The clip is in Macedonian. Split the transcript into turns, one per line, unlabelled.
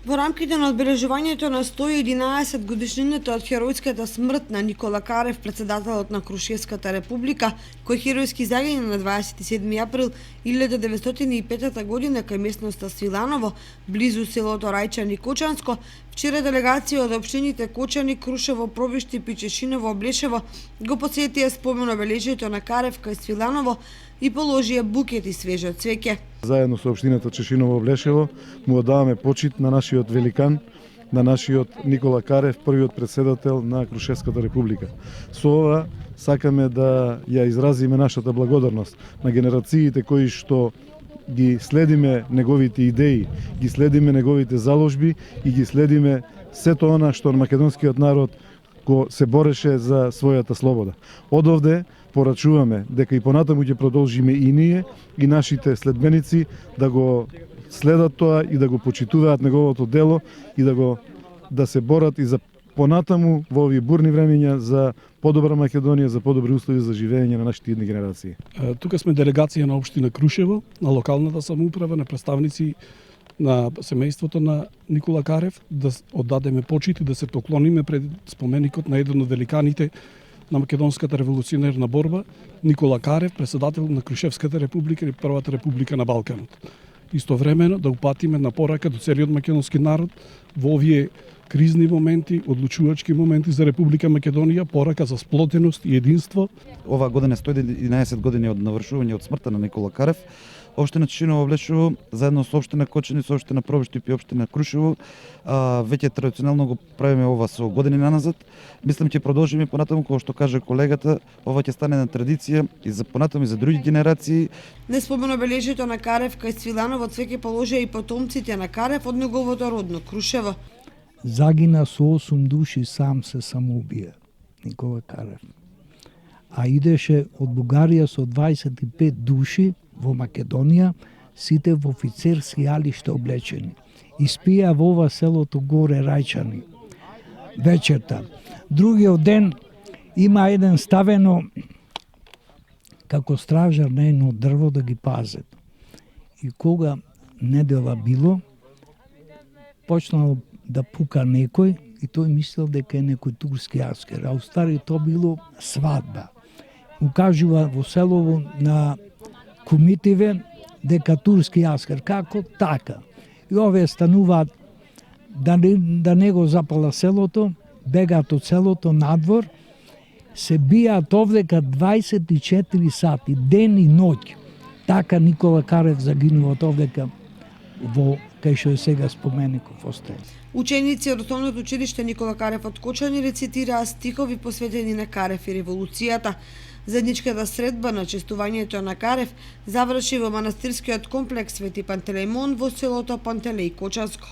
Во рамките на одбележувањето на 111 годишнината од херојската смрт на Никола Карев, председателот на Крушевската република, кој херојски загине на 27 април 1905 година кај местноста Свиланово, близу селото Рајчани Кочанско, вчера делегација од општините Кочани, Крушево, Пробишти, Пичешиново, Блешево го посетија спомен обележието на Карев кај Свиланово и положија букет и свежо цвеќе.
Заедно со општината Чешиново Блешево му одаваме почит на нашиот великан, на нашиот Никола Карев, првиот председател на Крушевската република. Со ова сакаме да ја изразиме нашата благодарност на генерациите кои што ги следиме неговите идеи, ги следиме неговите заложби и ги следиме сето она што македонскиот народ го се бореше за својата слобода. Одовде порачуваме дека и понатаму ќе продолжиме и ние и нашите следбеници да го следат тоа и да го почитуваат неговото дело и да се борат и за понатаму во овие бурни времиња за подобра Македонија, за подобри услови за живење на нашите идни генерации.
Тука сме делегација на општина Крушево, на локалната самоуправа, на представници на семејството на Никола Карев, да оддадеме почит и да се поклониме пред споменикот на еден од великаните на македонската револуционерна борба, Никола Карев, председател на Крушевската република и првата република на Балканот. Истовремено да упатиме на порака до целиот македонски народ во овие кризни моменти, одлучувачки моменти за Република Македонија, порака за сплотеност и единство.
Ова година 111 години од навршување од смртта на Никола Карев. Општина Чешиново Блешево, заедно со општина Кочани, со општина Пробишти и општина Крушево, веќе традиционално го правиме ова со години наназад. Мислам ќе продолжиме понатаму, како што каже колегата, ова ќе стане на традиција и за понатаму и за други генерации.
Не спомен обележието на Карев кај Свиланово цвеќе положија и потомците на Карев од неговото родно Крушево.
Загина со 8 души, сам се самоубија, Никола Карев. А идеше од Бугарија со 25 души во Македонија, сите во офицерски алишта облечени. Испија во ова селото горе Рајчани. Вечерта. Другиот ден има еден ставено како стражар на едно дрво да ги пазет. И кога недела било, почнал да пука некој и тој мислел дека е некој турски аскер, а устари то било свадба. Укажува во селово на кумитиве дека турски аскер. Како така? И овие стануваат да не го запала селото, бегаат од селото надвор, се бијат овдека 24 сати, ден и ноќ. Така Никола Карев загинува од овдека во кај што е сега спомеников остае.
Ученици од основното училиште Никола Карев од Кочани рецитираа стихови посветени на Карев и револуцијата. Заедничката средба на честувањето на Карев заврши во манастирскиот комплекс Свети Пантелеимон во селото Пантелеј Кочанско.